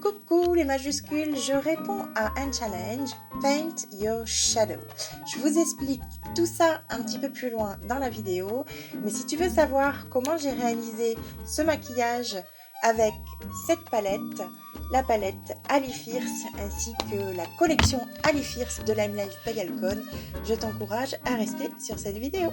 Coucou les majuscules, je réponds à un challenge, Paint Your Shadow. Je vous explique tout ça un petit peu plus loin dans la vidéo, mais si tu veux savoir comment j'ai réalisé ce maquillage avec cette palette, la palette Ali Fierce ainsi que la collection Ali Fierce de Lime Life by Alcone, je t'encourage à rester sur cette vidéo.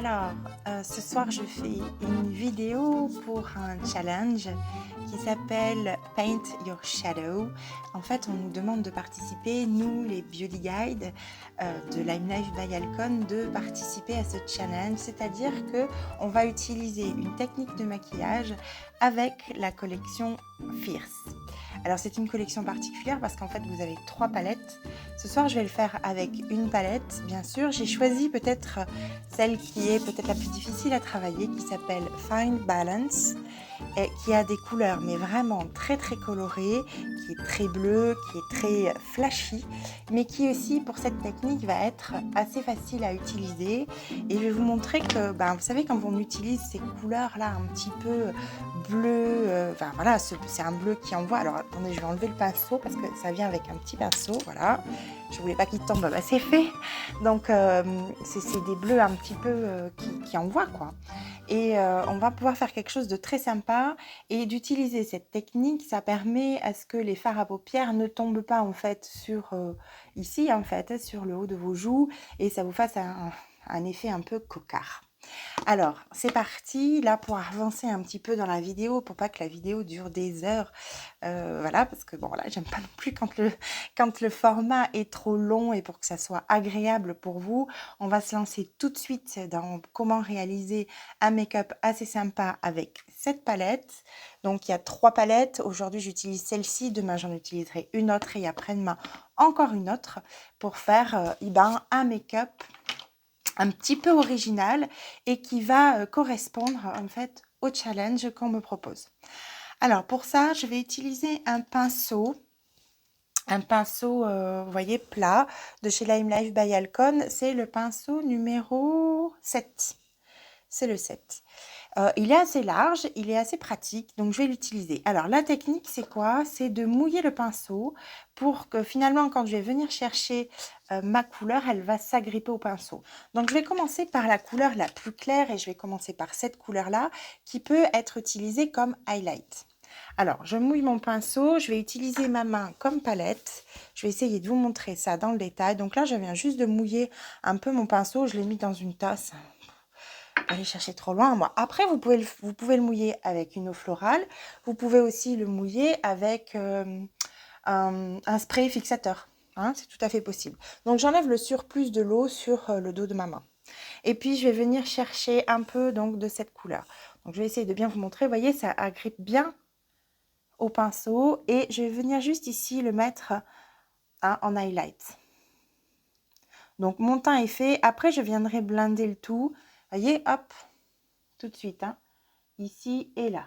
Alors, ce soir, je fais une vidéo pour un challenge qui s'appelle Paint Your Shadow. En fait, on nous demande de participer, nous, les Beauty Guides de Lime Life by Alcone, de participer à ce challenge. C'est-à-dire qu'on va utiliser une technique de maquillage avec la collection Fierce. Alors, c'est une collection particulière parce qu'en fait, vous avez 3 palettes. Ce soir, je vais le faire avec une palette, bien sûr. J'ai choisi peut-être celle qui est peut-être la plus difficile à travailler, qui s'appelle Fine Balance, et qui a des couleurs, mais vraiment très très colorées, qui est très bleu, qui est très flashy, mais qui aussi, pour cette technique, va être assez facile à utiliser. Et je vais vous montrer que, vous savez, quand on utilise ces couleurs-là un petit peu bleu, voilà, c'est un bleu qui envoie. Alors attendez, je vais enlever le pinceau parce que ça vient avec un petit pinceau, voilà. Je voulais pas qu'il tombe, c'est fait. Donc c'est des bleus un petit peu qui envoient, quoi. Et on va pouvoir faire quelque chose de très sympa, et d'utiliser cette technique, ça permet à ce que les fards à paupières ne tombent pas en fait sur ici en fait, sur le haut de vos joues, et ça vous fasse un effet un peu coquard. Alors, c'est parti, là, pour avancer un petit peu dans la vidéo, pour pas que la vidéo dure des heures, voilà, parce que bon, là, j'aime pas non plus quand le format est trop long, et pour que ça soit agréable pour vous, on va se lancer tout de suite dans comment réaliser un make-up assez sympa avec cette palette. Donc, il y a 3 palettes, aujourd'hui, j'utilise celle-ci, demain, j'en utiliserai une autre, et après-demain, encore une autre, pour faire un make-up un petit peu original et qui va correspondre en fait au challenge qu'on me propose. Alors pour ça, je vais utiliser un pinceau, vous voyez, plat, de chez Lime Life by Alcone. C'est le pinceau numéro 7. C'est le 7. Il est assez large, il est assez pratique, donc je vais l'utiliser. Alors la technique, c'est quoi? C'est de mouiller le pinceau pour que finalement, quand je vais venir chercher ma couleur, elle va s'agripper au pinceau. Donc je vais commencer par la couleur la plus claire, et je vais commencer par cette couleur-là qui peut être utilisée comme highlight. Alors, je mouille mon pinceau, je vais utiliser ma main comme palette. Je vais essayer de vous montrer ça dans le détail. Donc là, je viens juste de mouiller un peu mon pinceau, je l'ai mis dans une tasse. Aller chercher trop loin, moi. Après, vous pouvez le mouiller avec une eau florale. Vous pouvez aussi le mouiller avec un spray fixateur. Hein, c'est tout à fait possible. Donc, j'enlève le surplus de l'eau sur le dos de ma main. Et puis, je vais venir chercher un peu donc de cette couleur. Donc, je vais essayer de bien vous montrer. Vous voyez, ça agrippe bien au pinceau. Et je vais venir juste ici le mettre en highlight. Donc, mon teint est fait. Après, je viendrai blinder le tout. Vous voyez, hop, tout de suite, hein, ici et là.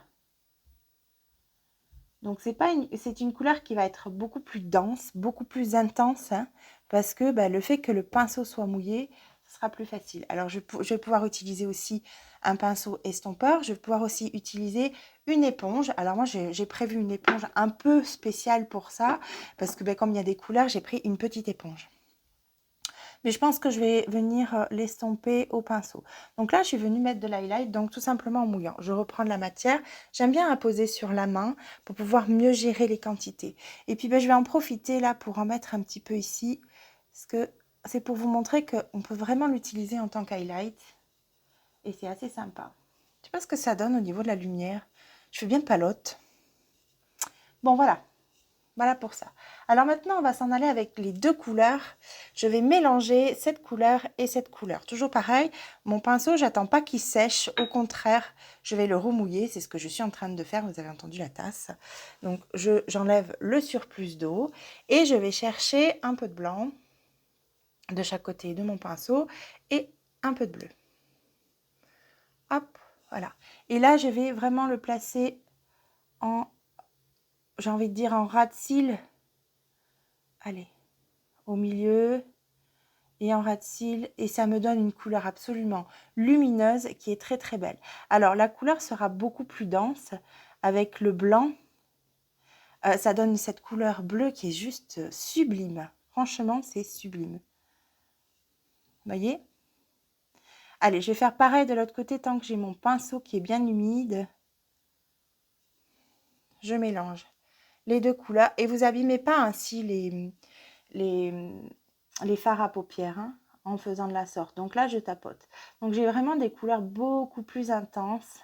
Donc c'est une couleur qui va être beaucoup plus dense, beaucoup plus intense, hein, parce que le fait que le pinceau soit mouillé, ce sera plus facile. Alors je vais pouvoir utiliser aussi un pinceau estompeur, je vais pouvoir aussi utiliser une éponge. Alors moi j'ai prévu une éponge un peu spéciale pour ça, parce que comme il y a des couleurs, j'ai pris une petite éponge. Mais je pense que je vais venir l'estomper au pinceau. Donc là, je suis venue mettre de l'highlight, donc tout simplement en mouillant. Je reprends de la matière. J'aime bien apposer sur la main pour pouvoir mieux gérer les quantités. Et puis, je vais en profiter là pour en mettre un petit peu ici, parce que c'est pour vous montrer qu'on peut vraiment l'utiliser en tant qu'highlight. Et c'est assez sympa. Je sais pas ce que ça donne au niveau de la lumière. Je fais bien palote. Bon, voilà. Voilà pour ça. Alors maintenant, on va s'en aller avec les 2 couleurs. Je vais mélanger cette couleur et cette couleur. Toujours pareil, mon pinceau, j'attends pas qu'il sèche. Au contraire, je vais le remouiller. C'est ce que je suis en train de faire. Vous avez entendu la tasse. Donc, j'enlève le surplus d'eau et je vais chercher un peu de blanc de chaque côté de mon pinceau et un peu de bleu. Hop, voilà. Et là, je vais vraiment le placer en, j'ai envie de dire, en ras de cils. Allez, au milieu et en ras de cils. Et ça me donne une couleur absolument lumineuse qui est très très belle. Alors, la couleur sera beaucoup plus dense avec le blanc. Ça donne cette couleur bleue qui est juste sublime. Franchement, c'est sublime. Vous voyez? Allez, je vais faire pareil de l'autre côté tant que j'ai mon pinceau qui est bien humide. Je mélange les deux couleurs et vous abîmez pas ainsi les fards à paupières hein, en faisant de la sorte. Donc là, je tapote. Donc j'ai vraiment des couleurs beaucoup plus intenses.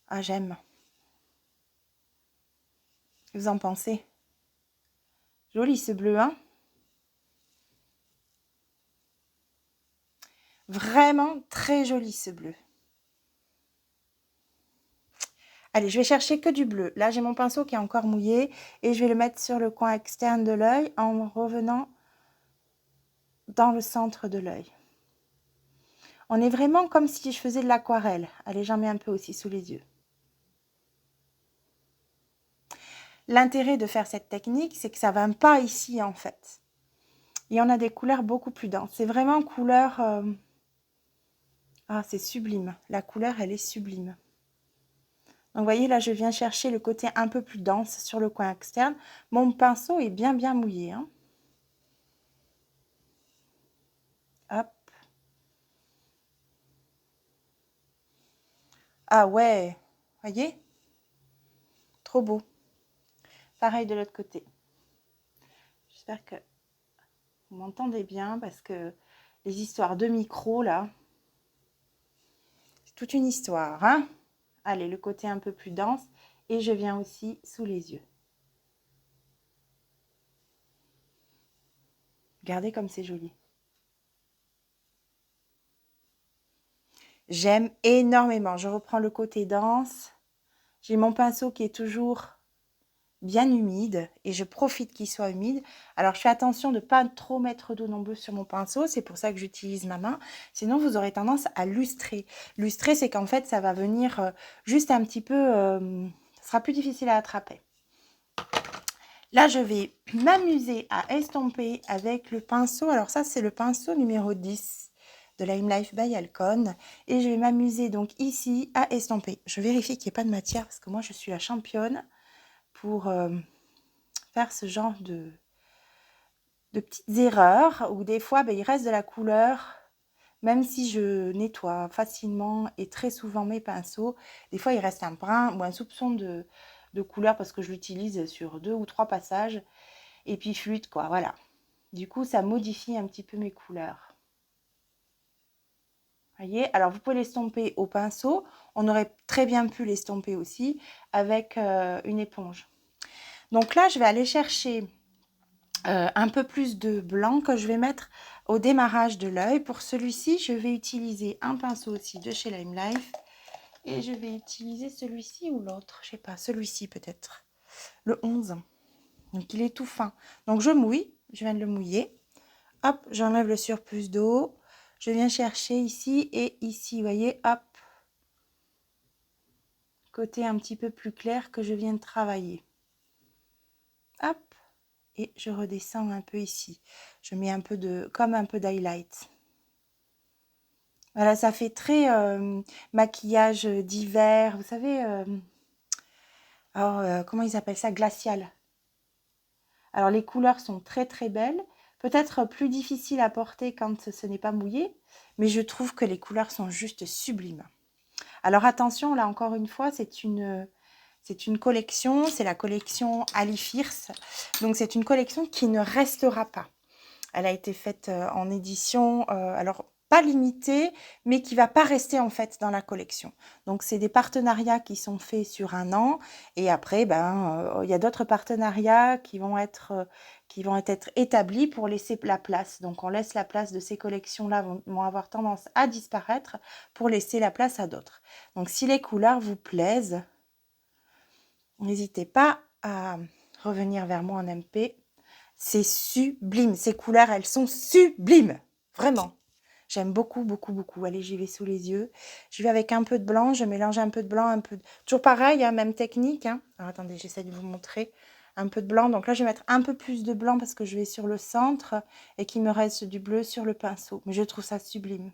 Ah, j'aime. Vous en pensez? Joli ce bleu, hein? Vraiment très joli ce bleu. Allez, je vais chercher que du bleu. Là, j'ai mon pinceau qui est encore mouillé et je vais le mettre sur le coin externe de l'œil en revenant dans le centre de l'œil. On est vraiment comme si je faisais de l'aquarelle. Allez, j'en mets un peu aussi sous les yeux. L'intérêt de faire cette technique, c'est que ça ne va pas ici en fait. Et on a des couleurs beaucoup plus denses. C'est vraiment couleur... Ah, c'est sublime. La couleur, elle est sublime. Donc, vous voyez, là, je viens chercher le côté un peu plus dense sur le coin externe. Mon pinceau est bien mouillé. Hein. Hop. Ah ouais, voyez? Trop beau. Pareil de l'autre côté. J'espère que vous m'entendez bien parce que les histoires de micro, là, c'est toute une histoire. Hein. Allez, le côté un peu plus dense. Et je viens aussi sous les yeux. Regardez comme c'est joli. J'aime énormément. Je reprends le côté dense. J'ai mon pinceau qui est toujours bien humide et je profite qu'il soit humide. Alors, je fais attention de ne pas trop mettre d'eau non bleue sur mon pinceau. C'est pour ça que j'utilise ma main. Sinon, vous aurez tendance à lustrer. Lustrer, c'est qu'en fait, ça va venir juste un petit peu... ça sera plus difficile à attraper. Là, je vais m'amuser à estomper avec le pinceau. Alors ça, c'est le pinceau numéro 10 de la Life by Alcon. Et je vais m'amuser donc ici à estomper. Je vérifie qu'il n'y ait pas de matière parce que moi, je suis la championne pour faire ce genre de petites erreurs où des fois, il reste de la couleur. Même si je nettoie facilement et très souvent mes pinceaux, des fois, il reste un brin ou un soupçon de couleur parce que je l'utilise sur 2 ou 3 passages. Et puis fluide, quoi, voilà. Du coup, ça modifie un petit peu mes couleurs. Voyez, alors vous pouvez l'estomper au pinceau. On aurait très bien pu l'estomper aussi avec une éponge. Donc là, je vais aller chercher un peu plus de blanc que je vais mettre au démarrage de l'œil. Pour celui-ci, je vais utiliser un pinceau aussi de chez Life. Et je vais utiliser celui-ci ou l'autre. Je sais pas, celui-ci peut-être. Le 11. Donc, il est tout fin. Donc, je mouille. Je viens de le mouiller. Hop, j'enlève le surplus d'eau. Je viens chercher ici et ici. Vous voyez, hop. Côté un petit peu plus clair que je viens de travailler. Hop. Et je redescends un peu ici. Je mets un peu comme un peu d'highlight. Voilà, ça fait très maquillage d'hiver. Vous savez, comment ils appellent ça? Glacial. Alors, les couleurs sont très, très belles. Peut-être plus difficile à porter quand ce n'est pas mouillé. Mais je trouve que les couleurs sont juste sublimes. Alors, attention, là, encore une fois, c'est une collection. C'est la collection Ali Fierce. Donc, c'est une collection qui ne restera pas. Elle a été faite en édition, alors pas limitée, mais qui va pas rester en fait dans la collection. Donc c'est des partenariats qui sont faits sur 1 an et après il y a d'autres partenariats qui vont être établis pour laisser la place. Donc on laisse la place de ces collections-là vont avoir tendance à disparaître pour laisser la place à d'autres. Donc si les couleurs vous plaisent, n'hésitez pas à revenir vers moi en MP. C'est sublime. Ces couleurs, elles sont sublimes. Vraiment. J'aime beaucoup, beaucoup, beaucoup. Allez, j'y vais sous les yeux. Je vais avec un peu de blanc. Je mélange un peu de blanc, un peu... Toujours pareil, hein, même technique. Hein. Alors, attendez, j'essaie de vous montrer. un peu de blanc. Donc là, je vais mettre un peu plus de blanc parce que je vais sur le centre et qu'il me reste du bleu sur le pinceau. Mais je trouve ça sublime.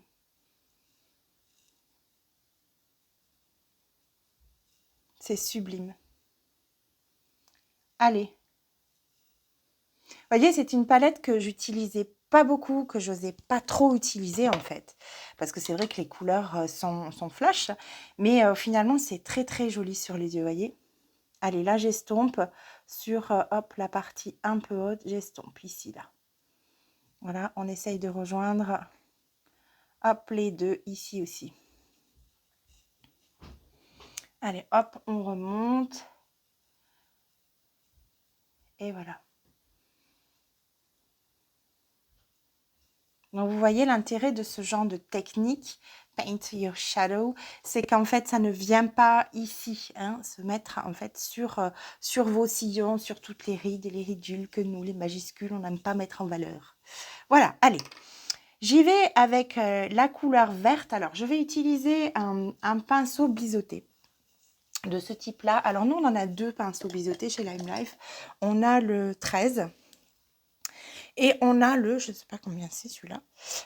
C'est sublime. Allez. Vous voyez, c'est une palette que j'utilisais pas beaucoup, que j'osais pas trop utiliser en fait. Parce que c'est vrai que les couleurs sont flash. Mais finalement, c'est très très joli sur les yeux, vous voyez. Allez, là, j'estompe sur hop, la partie un peu haute. J'estompe ici, là. Voilà, on essaye de rejoindre hop, les deux ici aussi. Allez, hop, on remonte. Et voilà. Donc, vous voyez l'intérêt de ce genre de technique, Paint Your Shadow, c'est qu'en fait, ça ne vient pas ici, hein, se mettre en fait sur vos sillons, sur toutes les rides et les ridules que nous, les majuscules, on n'aime pas mettre en valeur. Voilà, allez. J'y vais avec la couleur verte. Alors, je vais utiliser un pinceau biseauté de ce type-là. Alors, nous, on en a deux pinceaux biseautés chez Lime Life. On a le 13 et on a le, je ne sais pas combien c'est celui-là,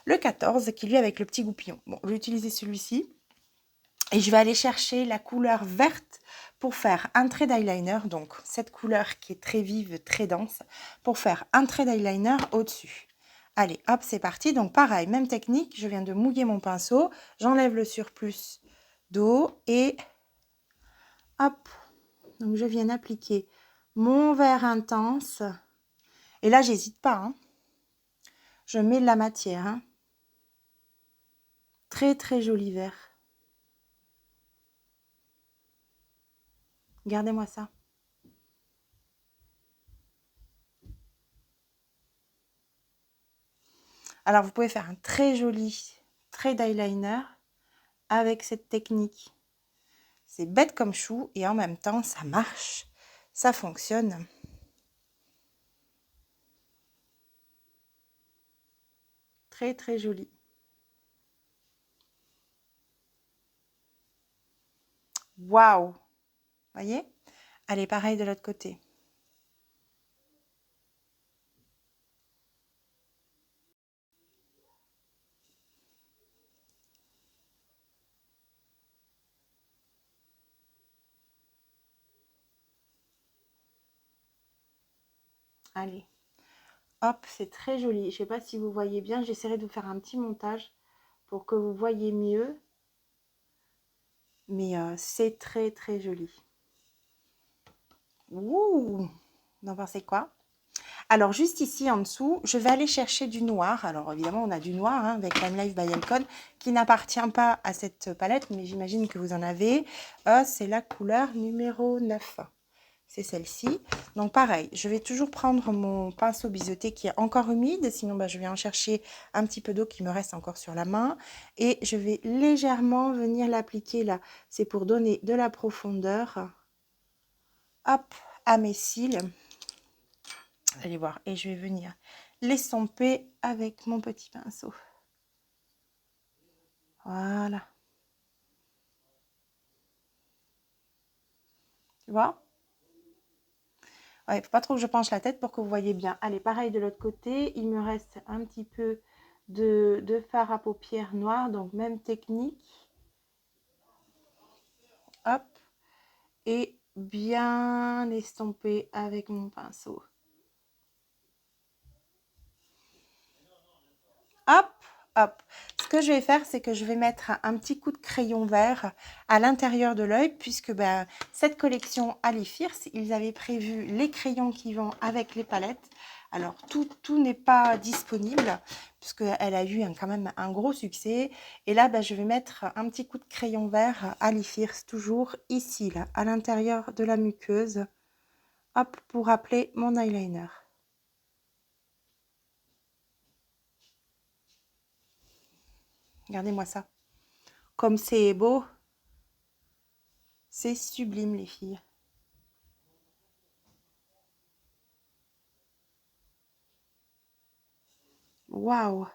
le 14 qui lui est avec le petit goupillon. Bon, je vais utiliser celui-ci et je vais aller chercher la couleur verte pour faire un trait d'eyeliner. Donc, cette couleur qui est très vive, très dense, pour faire un trait d'eyeliner au-dessus. Allez, hop, c'est parti. Donc, pareil, même technique. Je viens de mouiller mon pinceau. J'enlève le surplus d'eau et hop. Donc, je viens appliquer mon vert intense. Et là, j'hésite pas. Hein. Je mets de la matière. Hein. Très, très joli vert. Regardez-moi ça. Alors, vous pouvez faire un très joli trait d'eyeliner avec cette technique. C'est bête comme chou et en même temps, ça marche. Ça fonctionne. Très, très joli. Waouh! Voyez? Allez, pareil de l'autre côté. Allez. Hop, c'est très joli. Je ne sais pas si vous voyez bien. J'essaierai de vous faire un petit montage pour que vous voyez mieux. Mais c'est très, très joli. Ouh! Vous en pensez quoi? Alors, juste ici en dessous, je vais aller chercher du noir. Alors, évidemment, on a du noir hein, avec Lime Life by Elcon qui n'appartient pas à cette palette, mais j'imagine que vous en avez. C'est la couleur numéro 9. C'est celle-ci. Donc, pareil, je vais toujours prendre mon pinceau biseauté qui est encore humide. Sinon, bah, je vais en chercher un petit peu d'eau qui me reste encore sur la main. Et je vais légèrement venir l'appliquer là. C'est pour donner de la profondeur. Hop, à mes cils. Allez voir. Et je vais venir l'estomper avec mon petit pinceau. Voilà. Tu vois? Il ne faut pas trop que je penche la tête pour que vous voyez bien. Allez, pareil de l'autre côté. Il me reste un petit peu de fard à paupières noir. Donc, même technique. Hop. Et bien estomper avec mon pinceau. Hop, hop. Ce que je vais faire, c'est que je vais mettre un petit coup de crayon vert à l'intérieur de l'œil, puisque ben, cette collection Ali Fierce, ils avaient prévu les crayons qui vont avec les palettes. Alors, tout n'est pas disponible, puisqu'elle a eu quand même un gros succès. Et là, ben, je vais mettre un petit coup de crayon vert Ali Fierce, toujours ici, là, à l'intérieur de la muqueuse. Hop, pour appeler mon eyeliner. Regardez-moi ça. Comme c'est beau. C'est sublime, les filles. Waouh!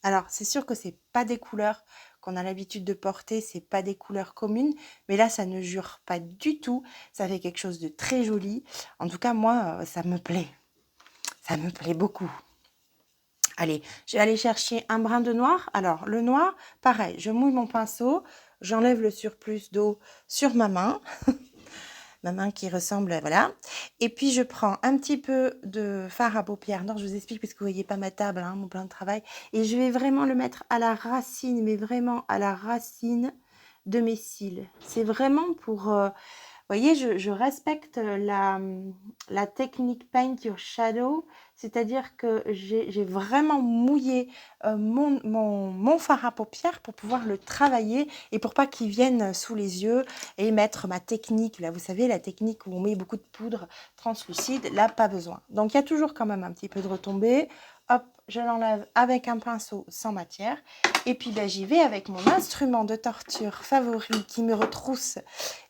Alors, c'est sûr que c'est pas des couleurs qu'on a l'habitude de porter, c'est pas des couleurs communes, mais là, ça ne jure pas du tout. Ça fait quelque chose de très joli. En tout cas, moi, ça me plaît. Ça me plaît beaucoup. Allez, je vais aller chercher un brin de noir. Alors, le noir, pareil, je mouille mon pinceau, j'enlève le surplus d'eau sur ma main. Ma main qui ressemble, voilà. Et puis, je prends un petit peu de fard à paupières. Non, je vous explique parce que vous voyez pas ma table, hein, mon plan de travail. Et je vais vraiment le mettre à la racine, mais vraiment à la racine de mes cils. C'est vraiment pour... vous voyez, je respecte la technique Paint Your Shadow, c'est-à-dire que j'ai vraiment mouillé mon fard à paupières pour pouvoir le travailler et pour pas qu'il vienne sous les yeux et mettre ma technique, là, vous savez, la technique où on met beaucoup de poudre translucide, là, pas besoin. Donc, il y a toujours quand même un petit peu de retombée. Hop, je l'enlève avec un pinceau sans matière. Et puis, ben, j'y vais avec mon instrument de torture favori qui me retrousse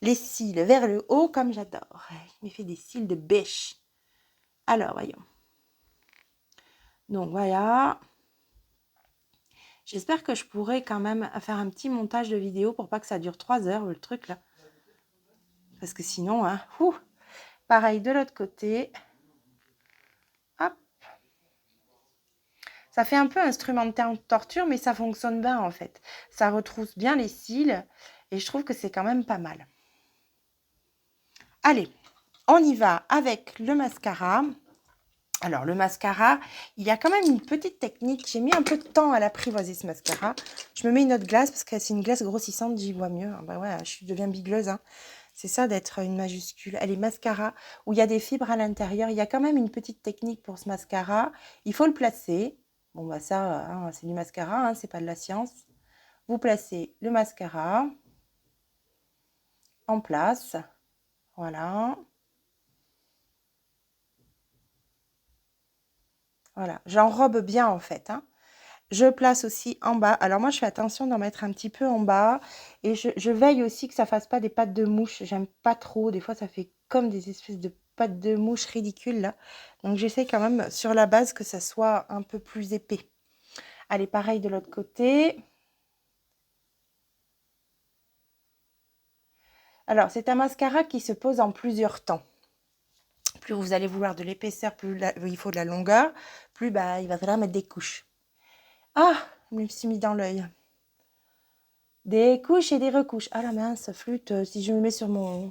les cils vers le haut comme j'adore. Il me fait des cils de bêche. Alors, voyons. Donc, voilà. J'espère que je pourrai quand même faire un petit montage de vidéo pour pas que ça dure 3 heures, le truc, là. Parce que sinon, hein, pareil de l'autre côté. Hop. Ça fait un peu instrument de torture, mais ça fonctionne bien, en fait. Ça retrousse bien les cils et je trouve que c'est quand même pas mal. Allez, on y va avec le mascara. Alors, le mascara, il y a quand même une petite technique. J'ai mis un peu de temps à l'apprivoiser, ce mascara. Je me mets une autre glace parce que c'est une glace grossissante, j'y vois mieux. Bah ouais, je deviens bigleuse, hein. C'est ça d'être une majuscule. Elle est mascara où il y a des fibres à l'intérieur. Il y a quand même une petite technique pour ce mascara. Il faut le placer. Bon, bah ça, hein, c'est du mascara, hein, c'est pas de la science. Vous placez le mascara en place. Voilà. Voilà. J'enrobe bien, en fait, hein. Je place aussi en bas. Alors moi, je fais attention d'en mettre un petit peu en bas. Et je veille aussi que ça fasse pas des pattes de mouche. J'aime pas trop. Des fois, ça fait comme des espèces de pattes de mouche ridicules, là. Donc, j'essaie quand même, sur la base, que ça soit un peu plus épais. Allez, pareil de l'autre côté. Alors, c'est un mascara qui se pose en plusieurs temps. Plus vous allez vouloir de l'épaisseur, plus il faut de la longueur, plus bah, il va falloir mettre des couches. Ah, je me suis mis dans l'œil. Des couches et des recouches. Ah la mince, flûte, si je me mets sur mon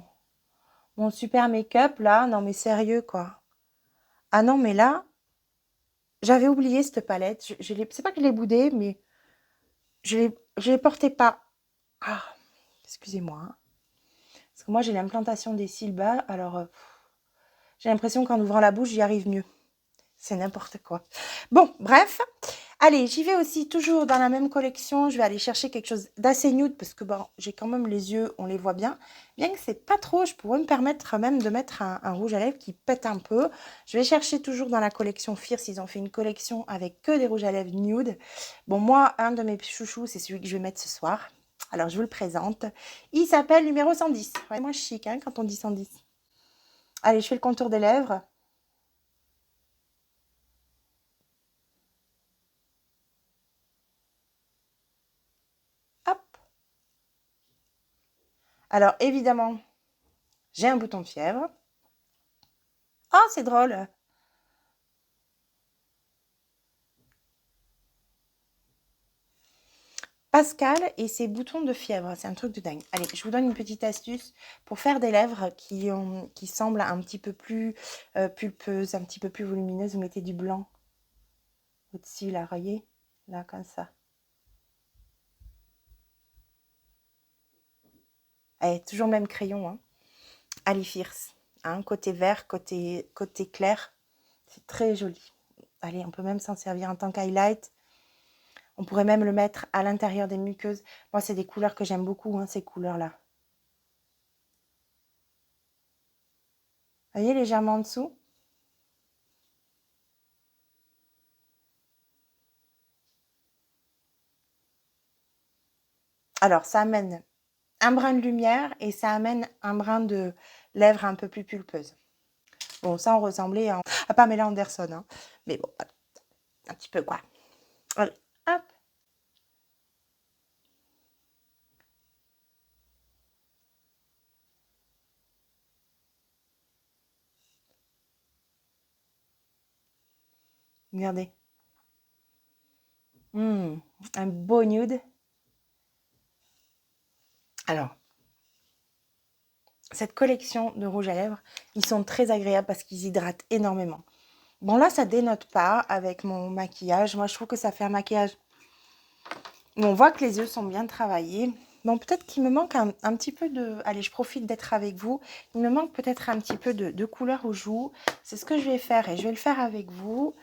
super make-up, là, non mais sérieux, quoi. Ah non, mais là, j'avais oublié cette palette. C'est pas que je l'ai boudée, mais je l'ai portée pas. Ah, excusez-moi, hein. Parce que moi, j'ai l'implantation des cils bas, alors j'ai l'impression qu'en ouvrant la bouche, j'y arrive mieux. C'est n'importe quoi. Bon, bref. Allez, j'y vais aussi toujours dans la même collection. Je vais aller chercher quelque chose d'assez nude parce que bon, j'ai quand même les yeux, on les voit bien. Bien que c'est pas trop, je pourrais me permettre même de mettre un rouge à lèvres qui pète un peu. Je vais chercher toujours dans la collection Fierce. Ils ont fait une collection avec que des rouges à lèvres nude. Bon, moi, un de mes chouchous, c'est celui que je vais mettre ce soir. Alors, je vous le présente. Il s'appelle numéro 110. Ouais, moins chic, hein, quand on dit 110. Allez, je fais le contour des lèvres. Hop. Alors, évidemment, j'ai un bouton de fièvre. Ah, c'est drôle. Pascal et ses boutons de fièvre, c'est un truc de dingue. Allez, je vous donne une petite astuce pour faire des lèvres qui semblent un petit peu plus pulpeuses, un petit peu plus volumineuses. Vous mettez du blanc au-dessus, là, voyez, là, comme ça. Allez, toujours le même crayon, hein. Allez, Fierce, hein, côté vert, côté clair, c'est très joli. Allez, on peut même s'en servir en tant qu'highlight. On pourrait même le mettre à l'intérieur des muqueuses. Moi, c'est des couleurs que j'aime beaucoup, hein, ces couleurs-là. Vous voyez, légèrement en dessous. Alors, ça amène un brin de lumière et ça amène un brin de lèvres un peu plus pulpeuse. Bon, ça, on ressemblait à Pamela Anderson, hein. Mais bon, un petit peu, quoi. Allez, hop. Regardez. Un beau nude. Alors, cette collection de rouges à lèvres, ils sont très agréables parce qu'ils hydratent énormément. Bon, là, ça dénote pas avec mon maquillage. Moi, je trouve que ça fait un maquillage où on voit que les yeux sont bien travaillés. Bon, peut-être qu'il me manque un petit peu de... Allez, je profite d'être avec vous. Il me manque peut-être un petit peu de couleur aux joues. C'est ce que je vais faire et je vais le faire avec vous.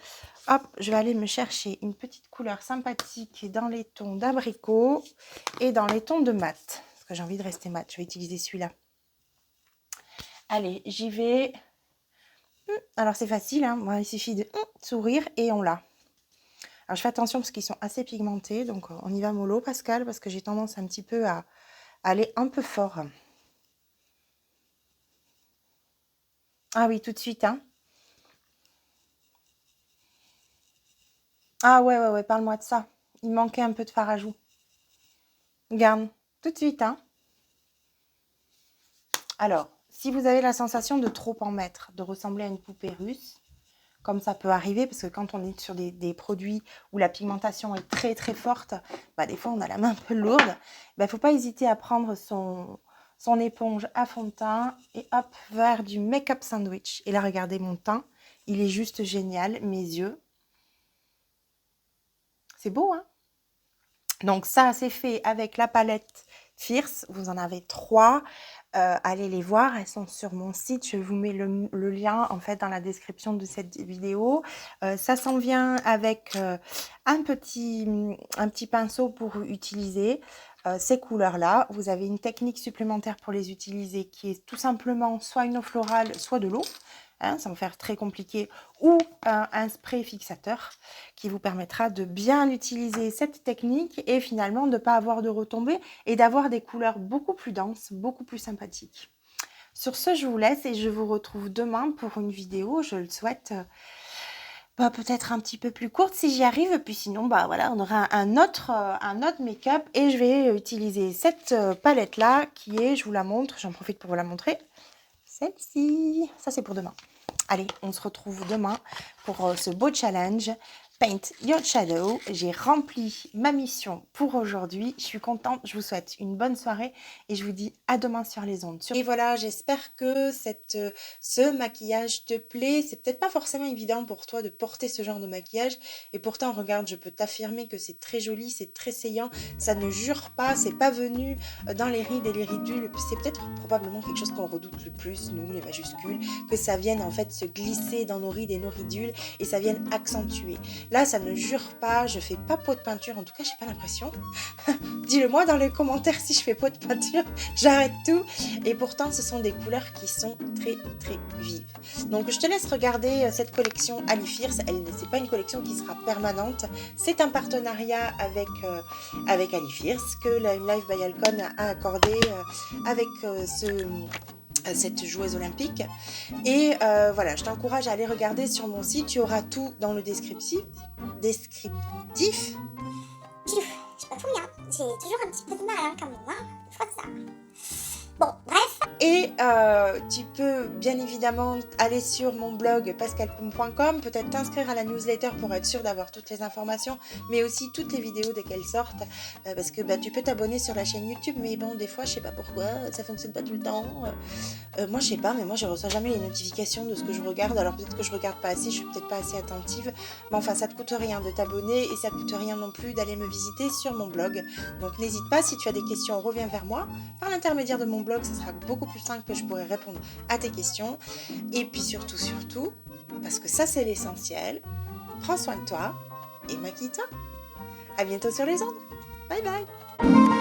Hop, je vais aller me chercher une petite couleur sympathique dans les tons d'abricot et dans les tons de mat. Parce que j'ai envie de rester mat. Je vais utiliser celui-là. Allez, j'y vais. Alors, c'est facile, hein. Moi, il suffit de sourire et on l'a. Alors, je fais attention parce qu'ils sont assez pigmentés. Donc, on y va mollo, Pascal, parce que j'ai tendance un petit peu à aller un peu fort. Ah oui, tout de suite, hein. Ah ouais, parle-moi de ça. Il manquait un peu de fard à joues. Regarde, tout de suite, hein. Alors, si vous avez la sensation de trop en mettre, de ressembler à une poupée russe, comme ça peut arriver, parce que quand on est sur des produits où la pigmentation est très très forte, bah, des fois on a la main un peu lourde, il ne faut pas hésiter à prendre son éponge à fond de teint et hop, vers du make-up sandwich. Et là, regardez mon teint, il est juste génial, mes yeux. C'est beau, hein? Donc ça, c'est fait avec la palette Fierce. Vous en avez 3. Allez les voir, elles sont sur mon site. Je vous mets le lien en fait dans la description de cette vidéo. Ça s'en vient avec un petit pinceau pour utiliser ces couleurs-là. Vous avez une technique supplémentaire pour les utiliser qui est tout simplement soit une eau florale, soit de l'eau. Sans faire très compliqué, ou un spray fixateur qui vous permettra de bien utiliser cette technique et finalement de ne pas avoir de retombées et d'avoir des couleurs beaucoup plus denses, beaucoup plus sympathiques. Sur ce, je vous laisse et je vous retrouve demain pour une vidéo, je le souhaite, peut-être un petit peu plus courte si j'y arrive, puis sinon, voilà, on aura un autre make-up et je vais utiliser cette palette-là qui est, je vous la montre, j'en profite pour vous la montrer, celle-ci, ça c'est pour demain. Allez, on se retrouve demain pour ce beau challenge. Paint Your Shadow. J'ai rempli ma mission pour aujourd'hui. Je suis contente. Je vous souhaite une bonne soirée et je vous dis à demain sur les ondes. Et voilà, j'espère que ce maquillage te plaît. C'est peut-être pas forcément évident pour toi de porter ce genre de maquillage. Et pourtant, regarde, je peux t'affirmer que c'est très joli, c'est très saillant. Ça ne jure pas, c'est pas venu dans les rides et les ridules. C'est peut-être probablement quelque chose qu'on redoute le plus, nous, les majuscules, que ça vienne en fait se glisser dans nos rides et nos ridules et ça vienne accentuer. Là, ça ne jure pas, je fais pas pot de peinture, en tout cas, j'ai pas l'impression. Dis-le-moi dans les commentaires si je fais pot de peinture, j'arrête tout. Et pourtant, ce sont des couleurs qui sont très, très vives. Donc, je te laisse regarder cette collection Ali Fierce. C'est pas une collection qui sera permanente. C'est un partenariat avec Ali Fierce que la Live by Alcon a accordé avec cette joueuse olympique. Et voilà, je t'encourage à aller regarder sur mon site. Tu auras tout dans le descriptif. Descriptif. Je pas tout bien. J'ai toujours un petit peu de mal hein, quand même. Hein. Je crois que ça. Bon, bref. Et tu peux bien évidemment aller sur mon blog pascalcoum.com, peut-être t'inscrire à la newsletter pour être sûr d'avoir toutes les informations, mais aussi toutes les vidéos dès qu'elles sortent, parce que tu peux t'abonner sur la chaîne YouTube, mais bon, des fois, je sais pas pourquoi, ça fonctionne pas tout le temps. Moi, je sais pas, mais moi, je reçois jamais les notifications de ce que je regarde, alors peut-être que je regarde pas assez, je suis peut-être pas assez attentive, mais enfin, ça te coûte rien de t'abonner et ça coûte rien non plus d'aller me visiter sur mon blog. Donc, n'hésite pas, si tu as des questions, reviens vers moi. Par l'intermédiaire de mon blog, ça sera beaucoup plus simple que je pourrai répondre à tes questions. Et puis surtout, parce que ça c'est l'essentiel, prends soin de toi et maquille-toi. À bientôt sur les ondes. Bye bye.